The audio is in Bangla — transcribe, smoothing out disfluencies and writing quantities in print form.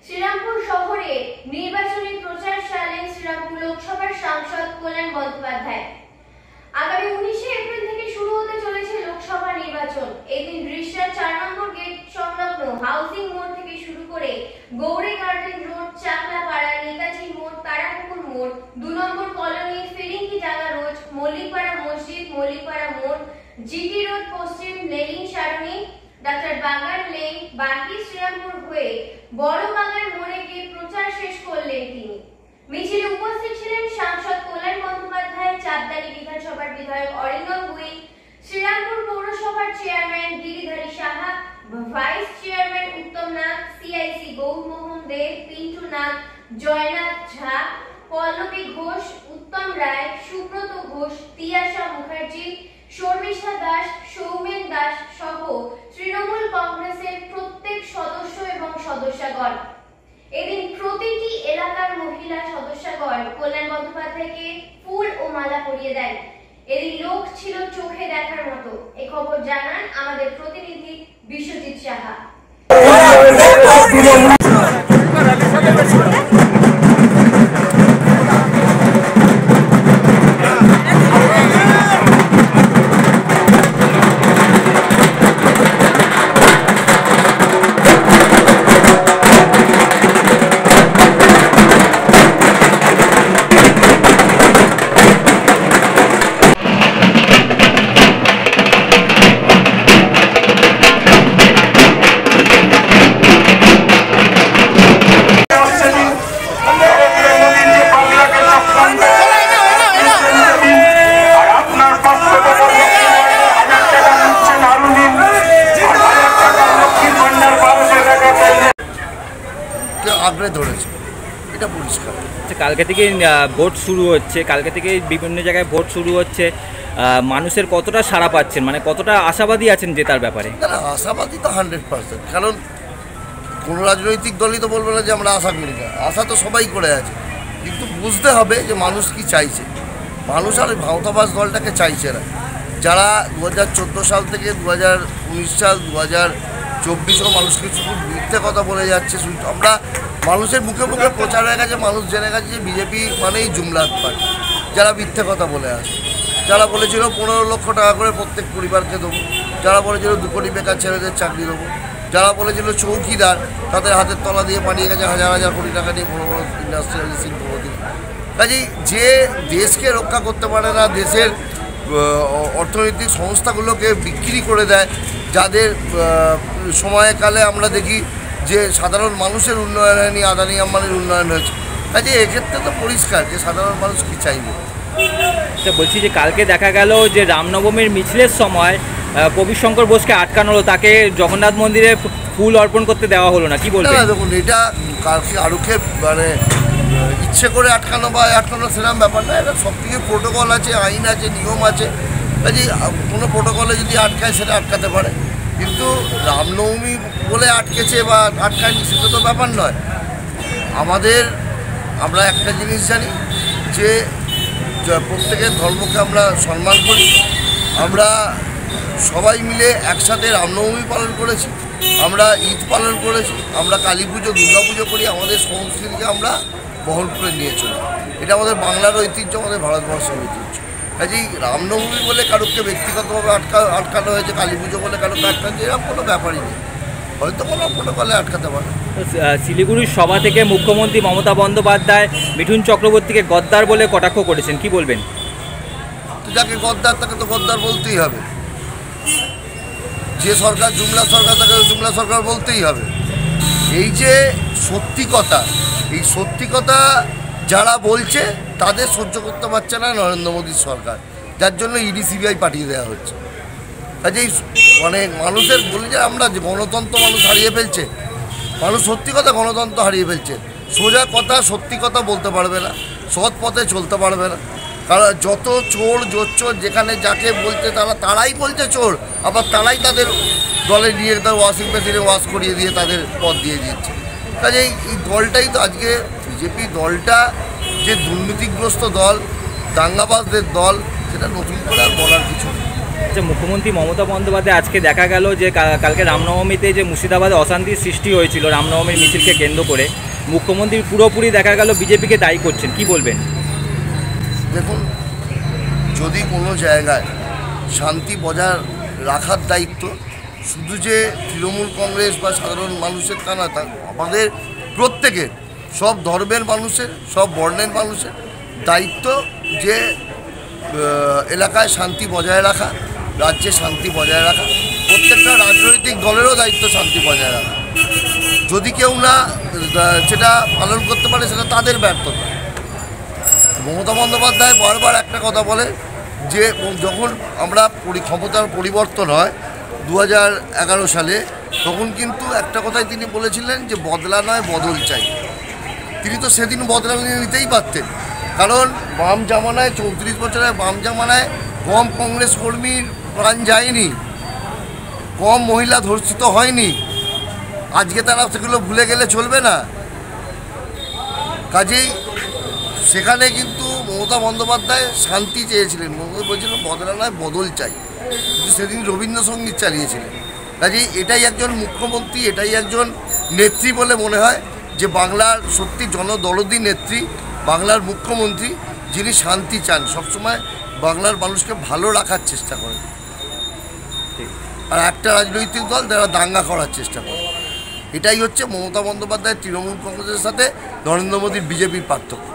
শ্রীরামপুর শহরে নির্বাচনী প্রচার চালালেন শ্রীরামপুর লোকসভার সাংসদ কল্যাণ বন্দ্যোপাধ্যায়। আগামী 19 এপ্রিল থেকে শুরু হতে চলেছে লোকসভা নির্বাচন। এদিন রিষড়া 4 নম্বর গেট সংলগ্ন হাউসিং মোড় থেকে শুরু করে গৌড়ে গার্ডেন রোড, চাকলাপাড়া, নেতাজি মোড়, তারাপুকুর মোড়, 2 নম্বর কলোনি, ফিরিঙ্গি ডাঙ্গা রোড, মল্লিকপাড়া মসজিদ, মল্লিকপাড়া মোড়, জিটি রোড পশ্চিম, লেনিন সারণী, ডাক্তার বাগান লেন, বাকি শ্রীরামপুর হয়ে বড় বাগান মোড়ে গিয়ে প্রচার শেষ করলেন তিনি। মিছিলে উপস্থিত ছিলেন সাংসদ কল্যাণ বন্দ্যোপাধ্যায়, চাঁদদানি বিধানসভার বিধায়ক অরিন্দম ভুঁই, শ্রীরামপুর পৌরসভার chairman Giridhari Saha, vice chairman Uttam Nath, CIC Gourmohan Deb, Pintu Nath, Joynath Jha, Pallabi Ghosh, Uttam Roy, Subrata Ghosh, Tiyasha Mukherjee, Sharmistha Das, Soumen Das সহ তৃণমূল কংগ্রেসের প্রত্যেক সদস্য এবং সদস্যগণ। এদিন প্রতিটি এলাকার মহিলা সদস্যগণ কল্যাণ বন্দ্যোপাধ্যায়কে ফুল ও মালা পরিয়ে দেন। এদিন লোক ছিল চোখে দেখার মতো। এই খবর জানান আমাদের প্রতিনিধি বিশ্বজিৎ সাহা। আগ্রহ ধরেছে, এটা পরিষ্কার। কালকে থেকে ভোট শুরু হচ্ছে, কালকে থেকে বিভিন্ন জায়গায় ভোট শুরু হচ্ছে, মানুষের কতটা সাড়া পাচ্ছেন, মানে কতটা আশাবাদী আছেন জেতার ব্যাপারে? আশাবাদী তো 100%, কারণ কোনো রাজনৈতিক দলই তো বলবে না যে আমরা আশা করি না, আশা তো সবাই করে আছে, কিন্তু বুঝতে হবে যে মানুষ কি চাইছে। মানুষ আর ভাওতাবাস দলটাকে চাইছে না, যারা 2014 সাল থেকে 2019 সাল 2024 মানুষকে শুধু মিথ্যে কথা বলে যাচ্ছে। আমরা মানুষের মুখে মুখে প্রচার হয়ে গেছে, মানুষ জেনে গেছে যে বিজেপি মানেই জুমলাত পার্টি, যারা মিথ্যে কথা বলে আসে। যারা বলেছিল 15 লক্ষ টাকা করে প্রত্যেক পরিবারকে দেবো, যারা বলেছিল 2 কোটি বেকার ছেলেদের চাকরি দেবো, যারা বলেছিল চৌকিদার, তাদের হাতের তলা দিয়ে পাঠিয়ে গেছে হাজার হাজার কোটি টাকা দিয়ে বড় বড় ইন্ডাস্ট্রিয়াল শিল্পপতি। কাজেই যে দেশকে রক্ষা করতে পারে না, দেশের অর্থনৈতিক সংস্থাগুলোকে বিক্রি করে দেয়, যাদের সময়কালে আমরা দেখি যে সাধারণ মানুষের উন্নয়ন হয়নি, আদানি আম্বানির উন্নয়ন হয়েছে। কাজে এক্ষেত্রে তো পরিষ্কার যে সাধারণ মানুষ কী চাইবে। বলছি যে কালকে দেখা গেল যে রামনবমীর মিছিলের সময় কবি শঙ্কর বোসকে আটকানো হলো, তাকে জগন্নাথ মন্দিরে ফুল অর্পণ করতে দেওয়া হলো না, কি বলবেন? দেখুন, এটা কালকে আরোকে মানে ইচ্ছে করে আটকানো বা আটকানো সেরকম ব্যাপার না, এটা সব থেকে প্রোটোকল আছে, আইন আছে, নিয়ম আছে। কাজে কোনো প্রোটোকলে যদি আটকায় সেটা আটকাতে পারে, কিন্তু রামনবমী বলে আটকেছে বা আটকায়নি সেটা তো ব্যাপার নয়। আমরা একটা জিনিস জানি যে প্রত্যেকের ধর্মকে আমরা সম্মান করি, আমরা সবাই মিলে একসাথে রামনবমী পালন করেছি, আমরা ঈদ পালন করেছি, আমরা কালী পুজো, দুর্গা পুজো করি, আমাদের সংস্কৃতিকে আমরা বহন করে নিয়ে চলি। এটা আমাদের বাংলার ঐতিহ্য, আমাদের ভারতবর্ষের ঐতিহ্য। কাজেই রামনবমী বলে কারোকে ব্যক্তিগতভাবে আটকানো হয়েছে, কালী পুজো বলে কারোকে আটকানো, এরকম কোনো ব্যাপারই নেই। হয়তো কোনো প্রোটোকলে আটকাতে পারে। শিলিগুড়ির সভা থেকে মুখ্যমন্ত্রী মমতা বন্দ্যোপাধ্যায় মিঠুন চক্রবর্তীকে গদ্দার বলে কটাক্ষ করেছেন, কি বলবেন? তো যাকে গদ্দার তাকে তো গদ্দার বলতেই হবে, যে সরকার জুমলা সরকার তাকে জুমলা সরকার বলতেই হবে। এই যে সত্যি কথা, এই সত্যি কথা যারা বলছে তাদের সহ্য করতে পারছে না নরেন্দ্র মোদীর সরকার, যার জন্য ইডি সিবিআই পাঠিয়ে দেওয়া হচ্ছে। কাজেই মানে মানুষের বলি যে আমরা যে গণতন্ত্র মানুষ হারিয়ে ফেলছে, মানুষ সত্যি কথা গণতন্ত্র হারিয়ে ফেলছে। সোজা কথা সত্যি কথা বলতে পারবে না, সৎ পথে চলতে পারবে না। কারণ যত চোর জোচ্চোর যেখানে যাকে বলতে তারাই বলছে চোর, আবার তারাই তাদের দলে নিয়ে তার ওয়াশিং মেশিনে ওয়াশ করিয়ে দিয়ে তাদের পদ দিয়ে দিচ্ছে। কাজেই এই দলটাই তো আজকে বিজেপি দলটা যে দুর্নীতিগ্রস্ত দল, দাঙ্গাবাজদের দল, সেটা নতুন করে আর বলার কিছু নেই। আচ্ছা, মুখ্যমন্ত্রী মমতা বন্দ্যোপাধ্যায় আজকে দেখা গেল যে কালকে রামনবমীতে যে মুর্শিদাবাদে অশান্তির সৃষ্টি হয়েছিল রামনবমীর মিছিলকে কেন্দ্র করে, মুখ্যমন্ত্রী পুরোপুরি দেখা গেল বিজেপিকে দায়ী করছেন, কি বলবেন? দেখুন, যদি কোনো জায়গায় শান্তি বজায় রাখার দায়িত্ব শুধু যে তৃণমূল কংগ্রেস বা সাধারণ মানুষের তা না, তা আমাদের প্রত্যেকের, সব ধর্মের মানুষের, সব বর্ণের মানুষের দায়িত্ব যে এলাকায় শান্তি বজায় রাখা, রাজ্যে শান্তি বজায় রাখা। প্রত্যেকটা রাজনৈতিক দলেরও দায়িত্ব শান্তি বজায় রাখা। যদি কেউ না সেটা পালন করতে পারে, সেটা তাদের ব্যর্থতা। মমতা বন্দ্যোপাধ্যায় বারবার একটা কথা বলে যে যখন আমরা ক্ষমতার পরিবর্তন হয় 2011 সালে, তখন কিন্তু একটা কথাই তিনি বলেছিলেন যে বদলা নয় বদল চাই। তিনি তো সেদিন বদলা নিতেই পারতেন, কারণ বাম জামানায় 34 বছরের বাম জামানায় কম কংগ্রেস কর্মীর প্রাণ যায়নি, কম মহিলা ধর্ষিত হয়নি। আজকে তারা সেগুলো ভুলে গেলে চলবে না। কাজেই সেখানে কিন্তু মমতা বন্দ্যোপাধ্যায় শান্তি চেয়েছিলেন, মমতা বলছিলেন বদলা নয় বদল চাই, কিন্তু সেদিন রবীন্দ্রসঙ্গীত চালিয়েছিলেন। কাজেই এটাই একজন মুখ্যমন্ত্রী, এটাই একজন নেত্রী বলে মনে হয়, যে বাংলার সত্যি জনদরদী নেত্রী, বাংলার মুখ্যমন্ত্রী, যিনি শান্তি চান, সবসময় বাংলার মানুষকে ভালো রাখার চেষ্টা করেন। আর একটা রাজনৈতিক দল যারা দাঙ্গা করার চেষ্টা করে। এটাই হচ্ছে মমতা বন্দ্যোপাধ্যায় তৃণমূল কংগ্রেসের সাথে নরেন্দ্র মোদীর বিজেপির পার্থক্য।